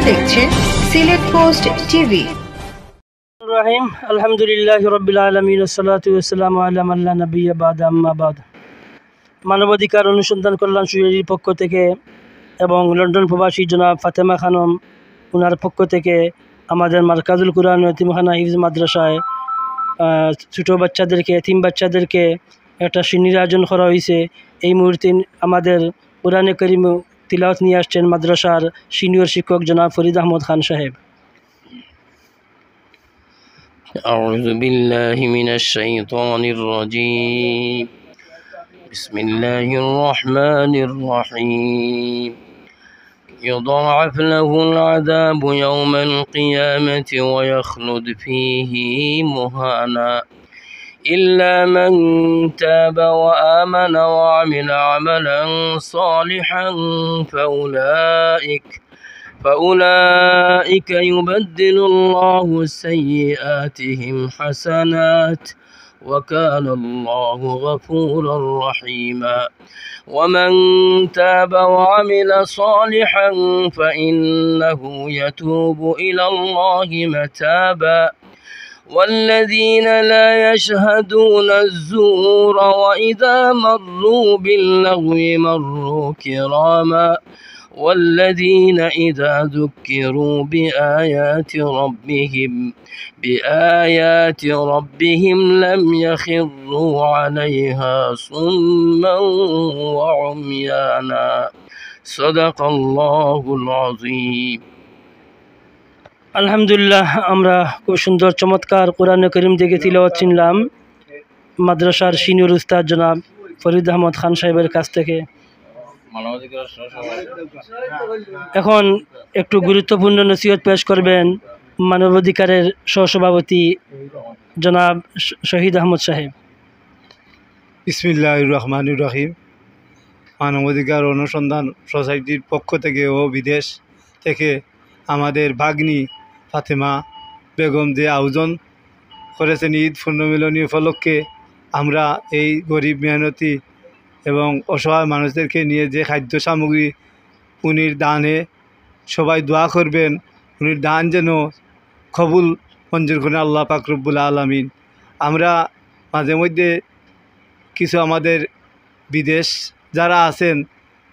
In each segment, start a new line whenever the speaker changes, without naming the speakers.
দেখছেন Sylhet post TV.
রহিম আলহামদুলিল্লাহ রাব্বিল আলামিন ওয়াসসালাতু ওয়াসসালামু আলা মান লা নাবিয়্যা বা'দা আম্মা বা'দ। মানবাধিকার অনুসন্ধান কল্যাণ সোসাইটির পক্ষ থেকে এবং লন্ডন প্রবাসী জনাব ফাতেমা খানম ওনার পক্ষ থেকে আমাদের মারকাজুল কুরআন ও এতিমখানা হিফজ মাদ্রাসায় ছোটো বাচ্চাদেরকে এতিম বাচ্চাদেরকে একটা সিনির আয়োজন করা হয়েছে। এই মুহূর্তে আমাদের কোরআনে কারীম তিলাওয়াত নিয়ে আসছেন মাদ্রাসার সিনিয়র শিক্ষক জনাব ফরিদ আহমদ খান সাহেব।
أعوذ بالله من الشيطان الرجيم. بسم الله الرحمن الرحيم. يضاعف له العذاب يوم القيامة ويخلد فيه مهانا إلا من تاب وآمن وعمل عملا صالحا فأولئك يبدل الله سيئاتهم حسنات وكان الله غفورا رحيما. ومن تاب وعمل صالحا فإنه يتوب إلى الله متابا والذين لا يشهدون الزور وإذا مروا باللغو مروا كراما والذين إذا ذكروا بآيات ربهم لم يخروا عليها صما وعميانا. صدق الله العظيم.
আলহামদুলিল্লাহ, আমরা খুব সুন্দর চমৎকার কোরআন করিম থেকে তিলাওয়াত শুনলাম মাদ্রাসার সিনিয়র উস্তাদ জনাব ফরিদ আহমদ খান সাহেবের কাছ থেকে। এখন একটু গুরুত্বপূর্ণ নসিহত পেশ করবেন মানবাধিকারের সহসভাপতি জনাব শহীদ আহমদ সাহেব।
বিসমিল্লাহির রহমানির রহিম। মানবাধিকার অনুসন্ধান সোসাইটির পক্ষ থেকে ও বিদেশ থেকে আমাদের ভাগ্নি ফাতেমা বেগম যে আয়োজন করেছেন ঈদ পূর্ণমিলনী উপলক্ষে, আমরা এই গরিব মেহনতি এবং অসহায় মানুষদেরকে নিয়ে যে খাদ্য সামগ্রী উনির দানে সবাই দোয়া করবেন, উনির দান যেন কবুল মঞ্জুর করেন আল্লাহ পাক রব্বুল আলামিন। আমরা মাঝে মধ্যে কিছু আমাদের বিদেশ যারা আছেন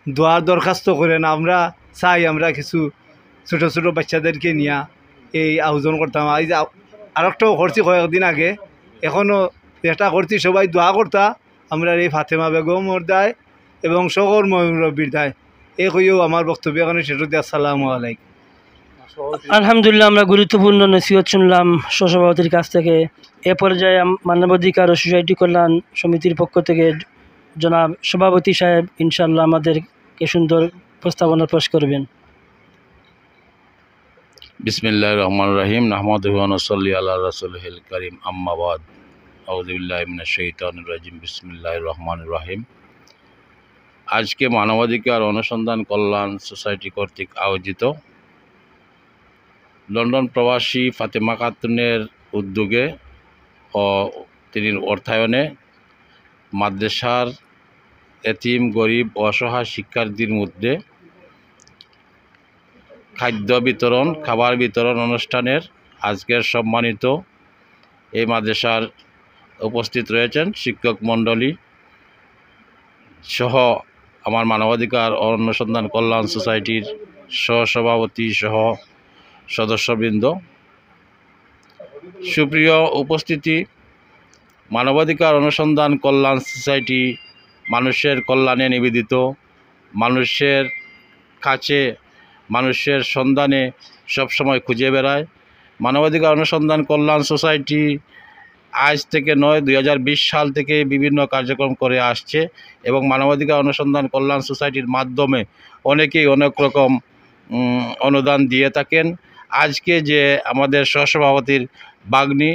দোয়ার দরখাস্ত করেন, আমরা চাই আমরা কিছু ছোটো ছোটো বাচ্চাদেরকে নিয়ে এই আয়োজন করতাম। এই যে আরেকটাও করছি কয়েকদিন আগে, এখনও চেষ্টা করছি সবাই দোয়া করতা আমরা এই ফাতেমা বেগমর দায় এবং সকল মুরব্বীর দায়। এই কইও আমার বক্তব্য এখানে শেষ হতে। আসসালামু আলাইকুম।
আলহামদুলিল্লাহ, আমরা গুরুত্বপূর্ণ নসিহত শুনলাম সহসভাপতির কাছ থেকে। এ পর্যায়ে মানবাধিকার ও সোসাইটি কল্যাণ সমিতির পক্ষ থেকে জনাব সভাপতি সাহেব ইনশাআল্লাহ আমাদেরকে সুন্দর প্রস্তাবনা পেশ করবেন।
বিসমিল্লাহির রহমানির রহিম। নাহমাদুহু ওয়া নুসাল্লি আলা রাসূলিল কারীম, আম্মা বাদ। আউযু বিল্লাহি মিনাশ শাইতানির রাজিম। বিসমিল্লাহির রহমানির রহিম। আজকে মানবাধিকার অনুসন্ধান কল্যাণ সোসাইটি কর্তৃক আয়োজিত লন্ডন প্রবাসী ফাতেমা খাতুনের উদ্যোগে ও তিনি অর্থায়নে মাদ্রাসার এতিম গরিব অসহায় শিক্ষার্থীর মধ্যে খাবার বিতরণ অনুষ্ঠানের আজকের সম্মানিত এই মাদ্রাসার উপস্থিত রয়েছেন শিক্ষক মণ্ডলী সহ আমার মানবাধিকার অনুসন্ধান কল্যাণ সোসাইটির সহসভাপতি সহ সদস্যবৃন্দ। সুপ্রিয় উপস্থিতি, মানবাধিকার অনুসন্ধান কল্যাণ সোসাইটি মানুষের কল্যাণে নিবেদিত, মানুষের কাছে মানুষের সন্ধানে সবসময় খুঁজে বেড়ায়। মানবাধিকার অনুসন্ধান কল্যাণ সোসাইটি আজ থেকে নয়, 2020 সাল থেকে বিভিন্ন কার্যক্রম করে আসছে এবং মানবাধিকার অনুসন্ধান কল্যাণ সোসাইটির মাধ্যমে অনেকেই অনেক রকম অনুদান দিয়ে থাকেন। আজকে যে আমাদের সহসভাপতির বাগ্নি,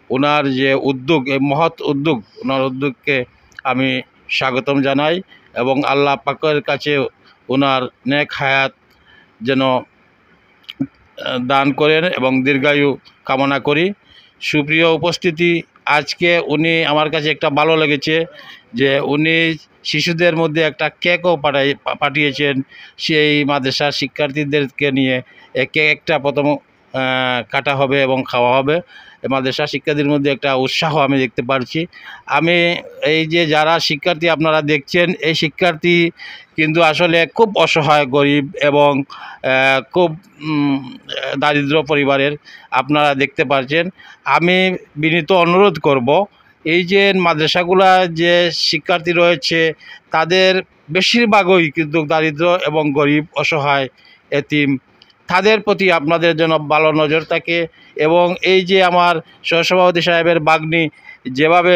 ওনার যে উদ্যোগ, এই মহৎ উদ্যোগ, ওনার উদ্যোগকে আমি স্বাগতম জানাই এবং আল্লাহ পাকের কাছে ওনার নেক হায়াত যেন দান করেন এবং দীর্ঘায়ু কামনা করি। সুপ্রিয় উপস্থিতি, আজকে উনি আমার কাছে একটা ভালো লেগেছে যে উনি শিশুদের মধ্যে একটা কেকও পাঠিয়েছেন সেই মাদ্রাসার শিক্ষার্থীদেরকে নিয়ে। কেকটা প্রথম কাটা হবে এবং খাওয়া হবে। মাদ্রাসা শিক্ষার্থীর মধ্যে একটা উৎসাহ আমি দেখতে পারছি। আমি এই যে যারা শিক্ষার্থী আপনারা দেখছেন, এই শিক্ষার্থী কিন্তু আসলে খুব অসহায়, গরিব এবং খুব দারিদ্র পরিবারের আপনারা দেখতে পাচ্ছেন। আমি বিনীত অনুরোধ করব, এই যে মাদ্রাসাগুলা যে শিক্ষার্থী রয়েছে তাদের বেশিরভাগই কিন্তু দারিদ্র এবং গরিব, অসহায়, এতিম। তাদের প্রতি আপনাদের যেন ভালো নজর থাকে। এবং এই যে আমার সহসভাপতি সাহেবের বাগ্নি যেভাবে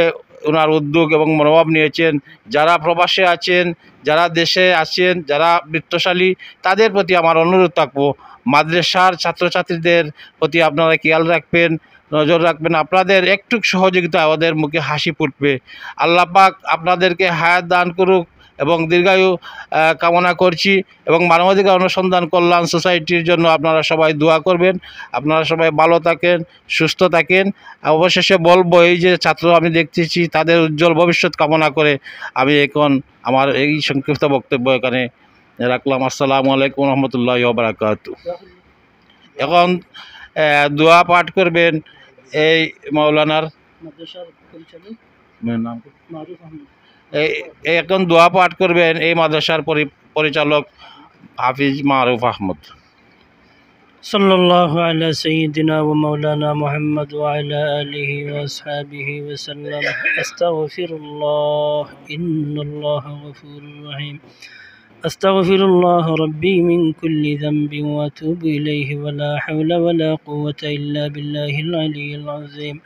ওনার উদ্যোগ এবং মনোভাব নিয়েছেন, যারা প্রবাসে আছেন, যারা দেশে আছেন, যারা বৃত্তশালী, তাদের প্রতি আমার অনুরোধ থাকবো মাদ্রাসার ছাত্রছাত্রীদের প্রতি আপনারা খেয়াল রাখবেন, নজর রাখবেন। আপনাদের একটু সহযোগিতা আমাদের মুখে হাসি ফুটবে। আল্লাহ পাক আপনাদেরকে হায়াত দান করুক এবং দীর্ঘায়ু কামনা করছি। এবং মানবাধিকার অনুসন্ধান কল্যাণ সোসাইটির জন্য আপনারা সবাই দোয়া করবেন। আপনারা সবাই ভালো থাকেন, সুস্থ থাকেন। অবশেষে বলবো, এই যে ছাত্র আমি দেখতেছি, তাদের উজ্জ্বল ভবিষ্যৎ কামনা করে আমি এখন আমার এই সংক্ষিপ্ত বক্তব্য এখানে রাখলাম। আসসালামু আলাইকুম রহমতুল্লাহি ওয়া বারাকাতুহু। এখন দোয়া পাঠ করবেন এই মাওলানার নাম, এখন দোয়া পাঠ করবেন এই মাদ্রাসার পরিচালক হাফিজ মারুফ আহমদ।
সাল্লাল্লাহু আলা সাইয়্যিদিনা ওয়া মাওলানা মুহাম্মদ ওয়া আলা আলিহি ওয়া আসহাবিহি ওয়া সাল্লাম। আস্তাগফিরুল্লাহ, ইন্নাল্লাহা গফুরুর রহিম। আস্তাগফিরুল্লাহ রাব্বি মিন কুল্লি যামবিন ওয়া আতুবু ইলাইহি ওয়া লা হাওলা ওয়া লা কুওয়াতা ইল্লা বিল্লাহিল আলিয়্যিল আযীম।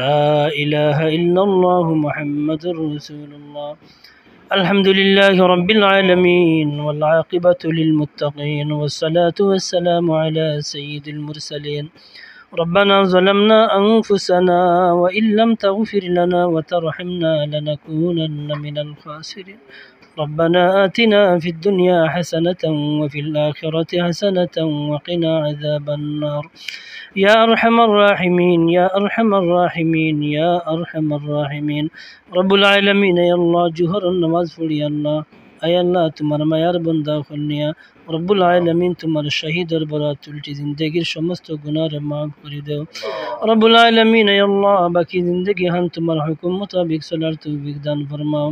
লা ইলাহা ইল্লাল্লাহু মুহাম্মাদুর রাসূলুল্লাহ। আলহামদুলিল্লাহি রাব্বিল আলামিন ওয়াল আকিবাতু লিল মুত্তাকিন ওয়াসসালাতু ওয়াসসালামু আলা সাইয়্যিদিল মুরসালিন। ربنا ظلمنا أنفسنا وإن لم تغفر لنا وترحمنا لنكونن من الخاسرين. ربنا آتنا في الدنيا حسنة وفي الآخرة حسنة وقنا عذاب النار. يا أرحم الراحمين، يا أرحم الراحمين، يا أرحم الراحمين. رب العالمين يا الله جوهر النماز পড়ি আল্লাহ। আয় আল্লাহ তোমার মায়ার বান্দা হলনিয়া রব্বুল আলামিন তোমার শহীদের বরাত উল্টি জিন্দগির সমস্ত গুনাহ মাফ করে দাও রব্বুল আলামিন। আয় আল্লাহ বাকি জিন্দগি হান তোমার হুকুম মোতাবেক চলার তৌফিক দান ফরমাও।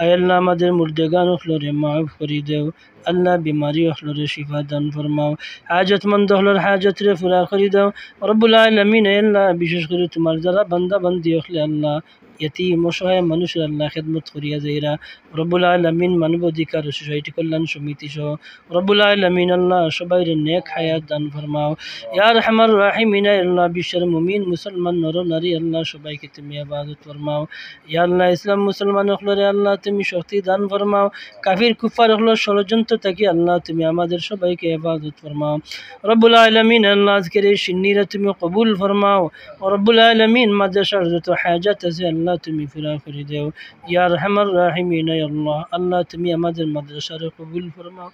আয় আল্লাহ আমাদের মুর্দেগান হলরে মাফ করে দাও আল্লাহ, বিমারি হলরে শিফা দান ফরমাও। হাজতমন্দ হলর হাজত রে পুরা করে দাও রব্বুল আলামিন। আয় আল্লাহ বিশেষ করে তোমার যারা বান্দা বান্দি হলে আল্লাহ यतीम অসহায় মানুষের আল্লাহ খেদমত করিয়া যাইরা রব্বুল আলামিন। মানবাধিকার সোসাইটি কল্যাণ সমিতি সহ রব্বুল আলামিন আল্লাহ সবাইরে নেক হায়াত দান ফরমাও। ইয়া আরহামার রাহিমিন আল্লাহ বিশ্বের মুমিন মুসলমান নর নারী আল্লাহ সবাইকে তুমি ইবাদত ফরমাও। ইয়া আল্লাহ ইসলাম মুসলমান হলরে আল্লাহ তুমি শক্তি দান ফরমাও। কাফির কুফার হল ষড়যন্ত্র থাকি আল্লাহ তুমি আমাদের সবাইকে ইবাদত ফরমাও রব্বুল আলামিন। আল্লাহ আজকের এই সিন্নিরা তুমি কবুল ফরমাও রব্বুল আলামিন। মাদ্রাসার যত হাজাত আছে আল্লাহ তুমি পুরা করে দাও ইয়া আরহামার রাহিমিন। আল্লাহ আল্লাহ তুমি আমাদের মাদ্রাসার কবুল ফরমাও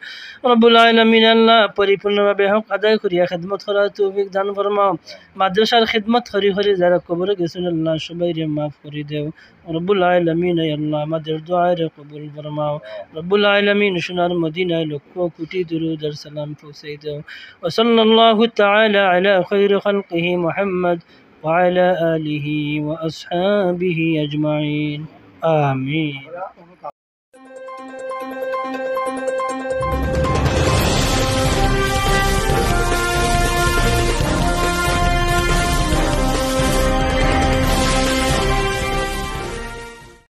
রব্বুল আলামিন। আল্লাহ পরিপূর্ণভাবে হক আদায় করিয়া খেদমত করার তৌফিক দান ফরমাও। মাদ্রাসার খেদমত করি করি যারা কবরে গেছেন আল্লাহ সবাইরে মাফ করে দাও রব্বুল আলামিন। আল্লাহ আমাদের দুআর কবুল ফরমাও রব্বুল আলামিন। সোনার মদিনায় লক্ষ কোটি দুরূদ আর সালাম পৌঁছে দাও। ওয়া সাল্লাল্লাহু তাআলা আলা খায়রি খালকিহি মুহাম্মদ وعلى آله وأصحابه أجمعين آمين।